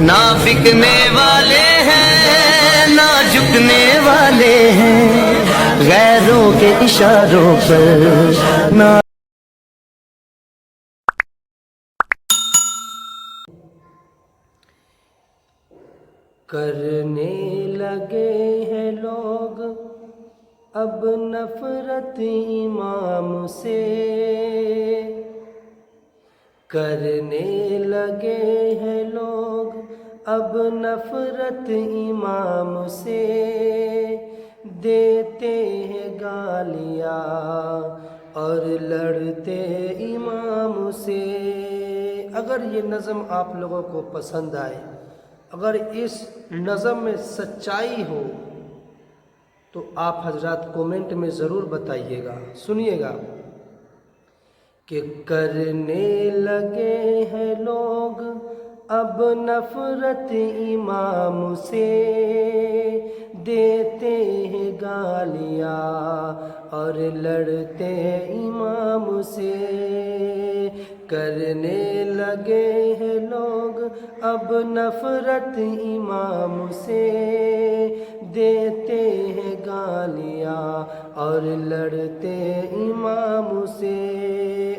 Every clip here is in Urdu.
نہ بکنے والے ہیں نہ جھکنے والے ہیں، غیروں کے اشاروں پر نہ کرنے لگے ہیں لوگ اب نفرت امام سے، کرنے لگے ہیں لوگ اب نفرت امام سے، دیتے ہیں گالیاں اور لڑتے امام سے۔ اگر یہ نظم آپ لوگوں کو پسند آئے، اگر اس نظم میں سچائی ہو تو آپ حضرات کومنٹ میں ضرور بتائیے گا۔ سنیے گا کہ کرنے لگے ہیں لوگ اب نفرت امام سے، دیتے ہیں گالیاں اور لڑتے امام سے، کرنے لگے ہیں لوگ اب نفرت امام سے، دیتے ہیں گالیاں اور لڑتے امام سے۔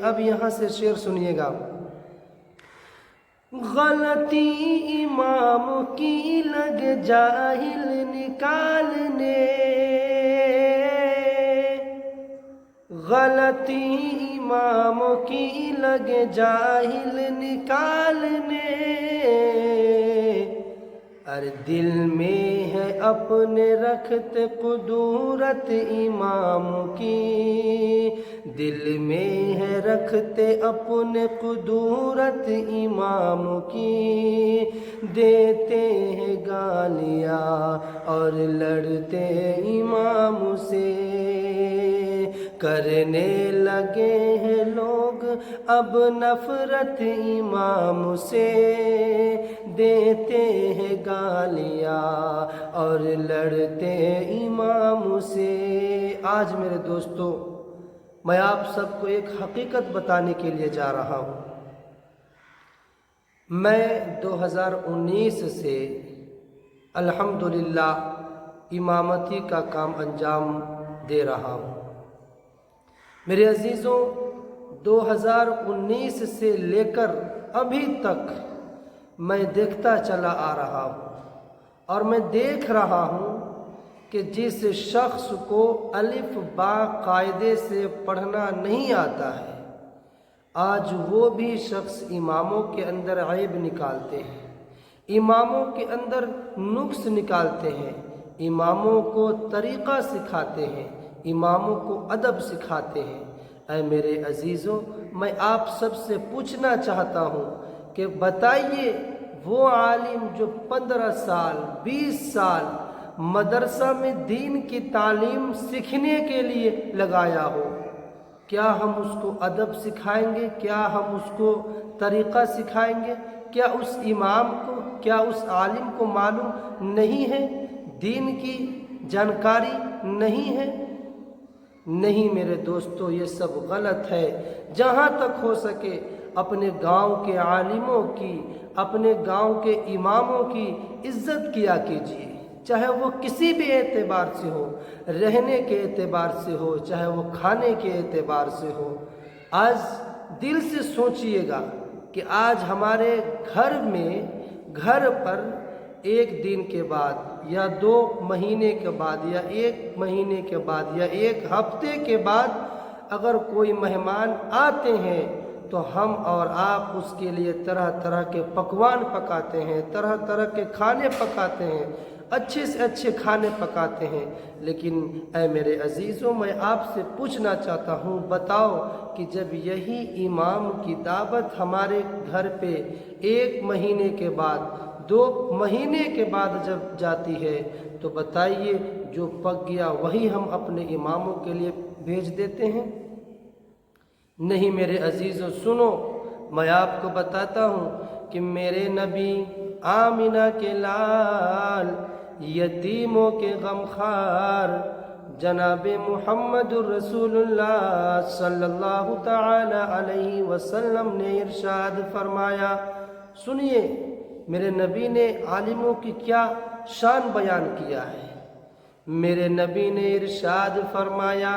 اب یہاں سے شعر سنیے گا۔ غلطی امام کی لگ جاہل نکالنے، غلطی امام کی لگ جاہل نکالنے، ارے دل میں ہے اپنے رکھتے قدورت امام کی، دل میں ہے رکھتے اپنے قدورت امام کی، دیتے ہیں گالیاں اور لڑتے امام سے، کرنے لگے ہیں لوگ اب نفرت امام سے، دیتے ہیں گالیاں اور لڑتے امام سے۔ آج میرے دوستو میں آپ سب کو ایک حقیقت بتانے کے لیے جا رہا ہوں۔ میں 2019 سے الحمدللہ امامتی کا کام انجام دے رہا ہوں۔ میرے عزیزوں، 2019 سے لے کر ابھی تک میں دیکھتا چلا آ رہا ہوں اور میں دیکھ رہا ہوں کہ جس شخص کو الف با قاعدے سے پڑھنا نہیں آتا ہے، آج وہ بھی شخص اماموں کے اندر عیب نکالتے ہیں، اماموں کے اندر نقص نکالتے ہیں، اماموں کو طریقہ سکھاتے ہیں، اماموں کو ادب سکھاتے ہیں۔ اے میرے عزیزوں، میں آپ سب سے پوچھنا چاہتا ہوں کہ بتائیے وہ عالم جو 15 سال 20 سال مدرسہ میں دین کی تعلیم سیکھنے کے لیے لگایا ہو، کیا ہم اس کو ادب سکھائیں گے؟ کیا ہم اس کو طریقہ سکھائیں گے؟ کیا اس امام کو، کیا اس عالم کو معلوم نہیں ہے، دین کی جانکاری نہیں ہے؟ نہیں میرے دوستو، یہ سب غلط ہے۔ جہاں تک ہو سکے اپنے گاؤں کے عالموں کی، اپنے گاؤں کے اماموں کی عزت کیا کیجیے، چاہے وہ کسی بھی اعتبار سے ہو، رہنے کے اعتبار سے ہو، چاہے وہ کھانے کے اعتبار سے ہو۔ آج دل سے سوچئے گا کہ آج ہمارے گھر پر ایک دن کے بعد یا 2 مہینے کے بعد یا 1 مہینے کے بعد یا 1 ہفتے کے بعد اگر کوئی مہمان آتے ہیں تو ہم اور آپ اس کے لیے طرح طرح کے پکوان پکاتے ہیں، طرح طرح کے کھانے پکاتے ہیں، اچھے سے اچھے کھانے پکاتے ہیں۔ لیکن اے میرے عزیزوں، میں آپ سے پوچھنا چاہتا ہوں، بتاؤ کہ جب یہی امام کی دعوت ہمارے گھر پہ 1 مہینے کے بعد 2 مہینے کے بعد جب جاتی ہے تو بتائیے جو پک گیا وہی ہم اپنے اماموں کے لیے بھیج دیتے ہیں؟ نہیں میرے عزیزوں، سنو، میں آپ کو بتاتا ہوں کہ میرے نبی آمینہ کے لال، یتیموں کے غمخوار جناب محمد الرسول اللہ صلی اللہ تعالی علیہ وسلم نے ارشاد فرمایا، سنیے میرے نبی نے عالموں کی کیا شان بیان کیا ہے۔ میرے نبی نے ارشاد فرمایا،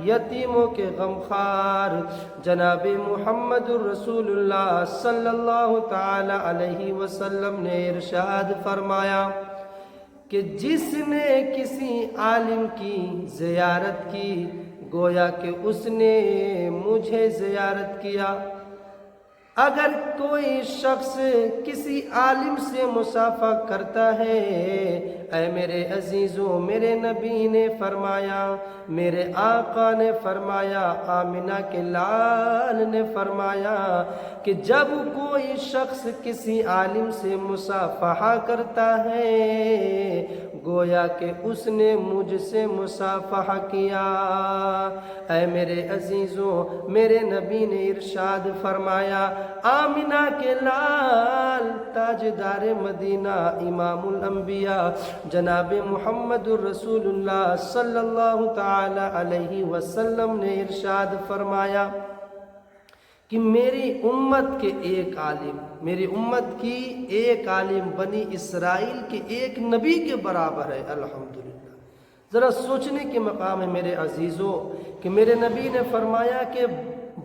یتیموں کے غمخوار جناب محمد الرسول اللہ صلی اللہ تعالی علیہ وسلم نے ارشاد فرمایا کہ جس نے کسی عالم کی زیارت کی گویا کہ اس نے مجھے زیارت کیا۔ اگر کوئی شخص کسی عالم سے مصافحہ کرتا ہے، اے میرے عزیزوں، میرے نبی نے فرمایا، میرے آقا نے فرمایا، آمنہ کے لال نے فرمایا کہ جب کوئی شخص کسی عالم سے مصافحہ کرتا ہے گویا کہ اس نے مجھ سے مصافحہ کیا۔ اے میرے عزیزوں، میرے نبی نے ارشاد فرمایا، آمنہ کے لال تاجدار مدینہ امام الانبیاء جناب محمد الرسول اللہ صلی اللہ تعالی علیہ وسلم نے ارشاد فرمایا کہ میری امت کے ایک عالم، میری امت کی ایک عالم بنی اسرائیل کے ایک نبی کے برابر ہے۔ الحمدللہ، ذرا سوچنے کے مقام ہے میرے عزیزوں کہ میرے نبی نے فرمایا کہ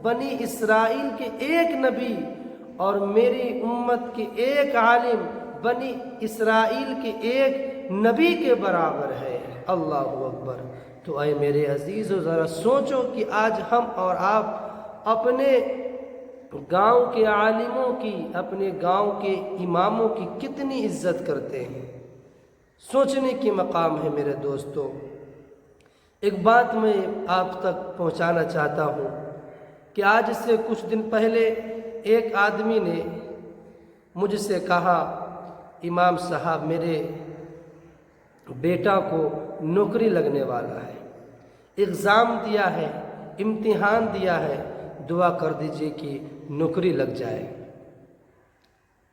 بنی اسرائیل کے ایک نبی اور میری امت کے ایک عالم بنی اسرائیل کے ایک نبی کے برابر ہے۔ اللہ اکبر۔ تو اے میرے عزیزوں، ذرا سوچو کہ آج ہم اور آپ اپنے گاؤں کے عالموں کی، اپنے گاؤں کے اماموں کی کتنی عزت کرتے ہیں۔ سوچنے کی مقام ہے میرے دوستو۔ ایک بات میں آپ تک پہنچانا چاہتا ہوں کہ آج سے کچھ دن پہلے ایک آدمی نے مجھ سے کہا، امام صاحب میرے بیٹا کو نوکری لگنے والا ہے، ایگزام دیا ہے، امتحان دیا ہے، دعا کر دیجئے کہ نوکری لگ جائے،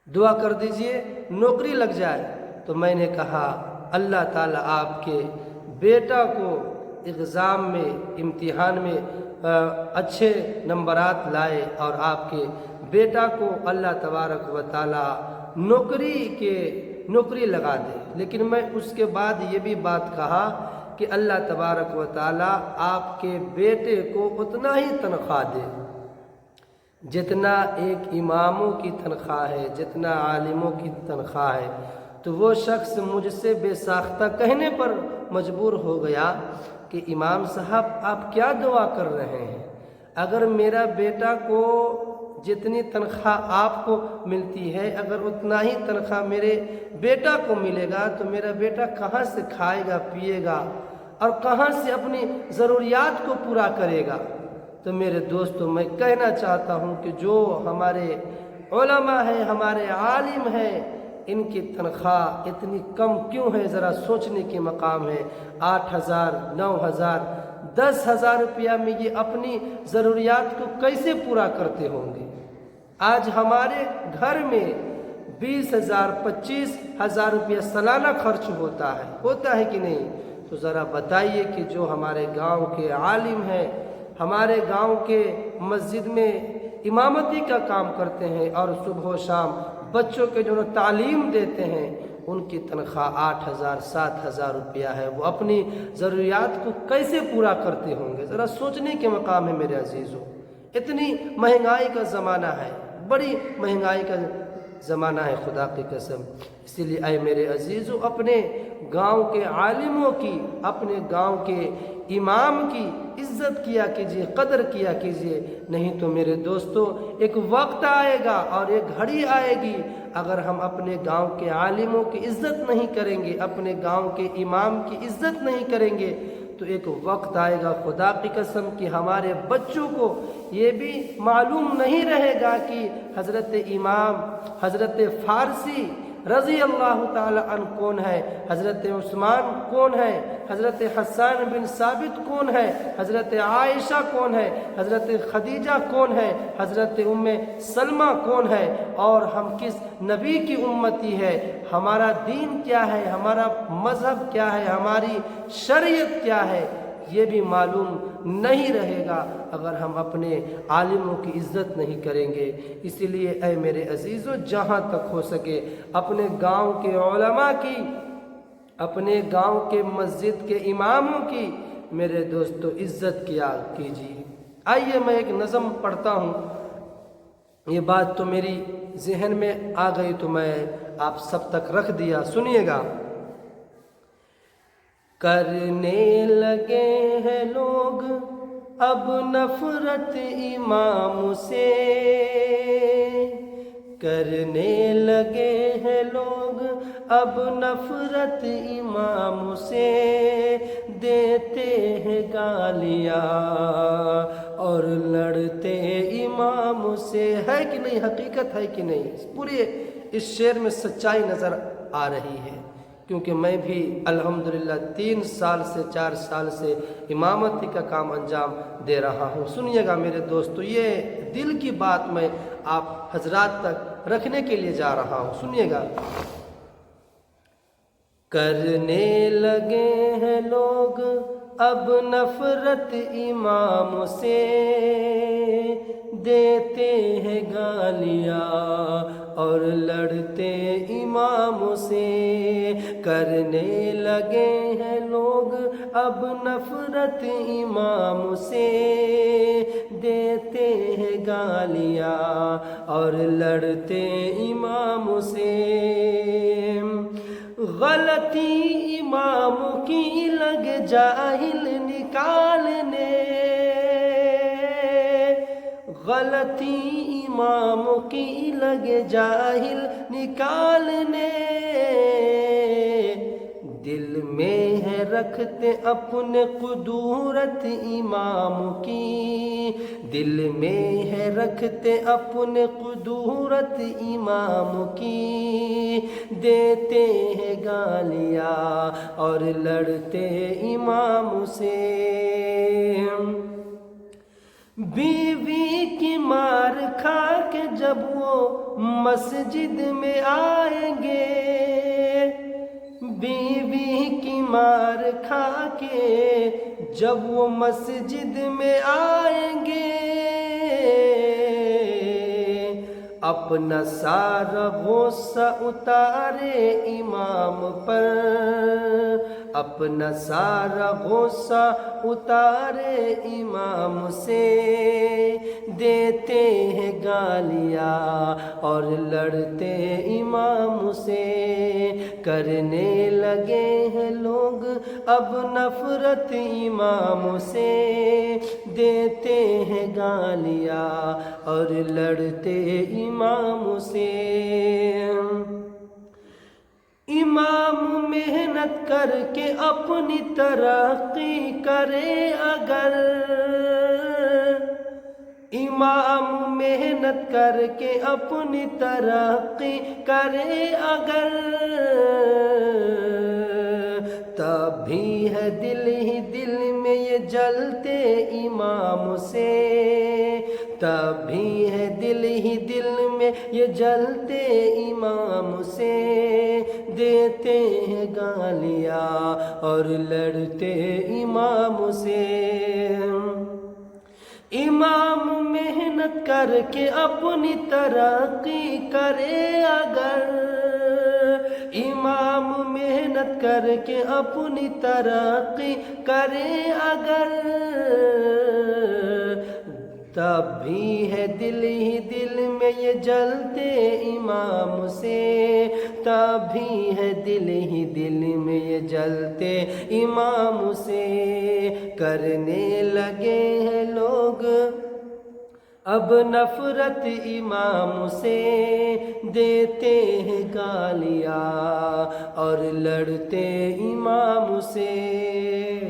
دعا کر دیجئے نوکری لگ جائے۔ تو میں نے کہا اللہ تعالیٰ آپ کے بیٹا کو ایگزام میں، امتحان میں اچھے نمبرات لائے اور آپ کے بیٹا کو اللہ تبارک و تعالیٰ نوکری لگا دے۔ لیکن میں اس کے بعد یہ بھی بات کہا کہ اللہ تبارک و تعالیٰ آپ کے بیٹے کو اتنا ہی تنخواہ دے جتنا ایک اماموں کی تنخواہ ہے، جتنا عالموں کی تنخواہ ہے۔ تو وہ شخص مجھ سے بے ساختہ کہنے پر مجبور ہو گیا کہ امام صاحب آپ کیا دعا کر رہے ہیں؟ اگر میرا بیٹا کو جتنی تنخواہ آپ کو ملتی ہے، اگر اتنا ہی تنخواہ میرے بیٹا کو ملے گا تو میرا بیٹا کہاں سے کھائے گا، پیے گا اور کہاں سے اپنی ضروریات کو پورا کرے گا؟ تو میرے دوستو، میں کہنا چاہتا ہوں کہ جو ہمارے علماء ہیں، ہمارے عالم ہیں، ان کی تنخواہ اتنی کم کیوں ہے؟ ذرا سوچنے کے مقام ہے۔ 8,000، 9,000، 10,000 روپیہ میں یہ اپنی ضروریات کو کیسے پورا کرتے ہوں گے؟ آج ہمارے گھر میں 20,000، 25,000 روپیہ سالانہ خرچ ہوتا ہے کہ نہیں؟ تو ذرا بتائیے کہ جو ہمارے گاؤں کے عالم ہیں، ہمارے گاؤں کے مسجد میں امامتی کا کام کرتے ہیں اور صبح و شام بچوں کے جو تعلیم دیتے ہیں، ان کی تنخواہ 8,000، 7,000 روپیہ ہے، وہ اپنی ضروریات کو کیسے پورا کرتے ہوں گے؟ ذرا سوچنے کے مقام ہے میرے عزیزوں۔ اتنی مہنگائی کا زمانہ ہے، بڑی مہنگائی کا زمانہ ہے، خدا کی قسم۔ اسی لیے اے میرے عزیزوں، اپنے گاؤں کے عالموں کی، اپنے گاؤں کے امام کی عزت کیا کیجیے، قدر کیا کیجیے، نہیں تو میرے دوستو ایک وقت آئے گا اور ایک گھڑی آئے گی، اگر ہم اپنے گاؤں کے عالموں کی عزت نہیں کریں گے، اپنے گاؤں کے امام کی عزت نہیں کریں گے، تو ایک وقت آئے گا خدا کی قسم کہ ہمارے بچوں کو یہ بھی معلوم نہیں رہے گا کہ حضرت امام، حضرت فارسی رضی اللہ تعالی عنہ کون ہے، حضرت عثمان کون ہے، حضرت حسان بن ثابت کون ہے، حضرت عائشہ کون ہے، حضرت خدیجہ کون ہے، حضرت ام سلمہ کون ہے، اور ہم کس نبی کی امتی ہے، ہمارا دین کیا ہے، ہمارا مذہب کیا ہے، ہماری شریعت کیا ہے، یہ بھی معلوم نہیں رہے گا اگر ہم اپنے عالموں کی عزت نہیں کریں گے۔ اسی لیے اے میرے عزیزو، جہاں تک ہو سکے اپنے گاؤں کے علماء کی، اپنے گاؤں کے مسجد کے اماموں کی میرے دوستو عزت کیا کیجیے۔ آئیے میں ایک نظم پڑھتا ہوں، یہ بات تو میری ذہن میں آ گئی تو میں آپ سب تک رکھ دیا، سنیے گا۔ کرنے لگے ہیں لوگ اب نفرت امام سے، کرنے لگے ہیں لوگ اب نفرت امام سے، دیتے ہیں گالیاں اور لڑتے امام سے۔ ہے کہ نہیں؟ حقیقت ہے کہ نہیں؟ پورے اس شعر میں سچائی نظر آ رہی ہے، کیونکہ میں بھی الحمدللہ 3 سال سے 4 سال سے امامتی کا کام انجام دے رہا ہوں۔ سنیے گا میرے دوستو، یہ دل کی بات میں آپ حضرات تک رکھنے کے لیے جا رہا ہوں، سنیے گا۔ کرنے لگے ہیں لوگ اب نفرت امام سے، دیتے ہیں گالیاں اور لڑتے امام سے، کرنے لگے ہیں لوگ اب نفرت امام سے، دیتے ہیں گالیاں اور لڑتے امام سے۔ غلطی امام کی لگ جاہل نکالنے، غلطی امام کی لگ جاہل نکالنے، دل میں ہے رکھتے اپنے قدورت امام کی، دل میں ہے رکھتے اپنے قدورت امام کی، دیتے ہیں گالیاں اور لڑتے امام سے۔ بیوی کی مار کھا کے جب وہ مسجد میں آئیں گے، بیوی کی مار کھا کے جب وہ مسجد میں آئیں گے، اپنا سارا غصہ اتارے امام پر، اپنا سارا غصہ اتارے امام سے، دیتے ہیں گالیاں اور لڑتے امام سے، کرنے لگے ہیں لوگ اب نفرت امام سے، دیتے ہیں گالیاں اور لڑتے امام سے۔ امام محنت کر کے اپنی ترقی کرے اگر، امام محنت کر کے اپنی ترقی کرے اگر، تب بھی ہے دل ہی دل میں یہ جلتے امام سے، تب بھی ہے دل ہی دل میں یہ جلتے امام سے، دیتے ہیں گالیاں اور لڑتے امام سے۔ امام محنت کر کے اپنی ترقی کرے اگر، امام محنت کر کے اپنی ترقی کرے اگر، تب بھی ہے دل ہی دل میں یہ جلتے امام سے، تب بھی ہے دل ہی دل میں یہ جلتے امام سے، کرنے لگے ہیں لوگ اب نفرت امام سے، دیتے ہیں گالیاں اور لڑتے امام سے۔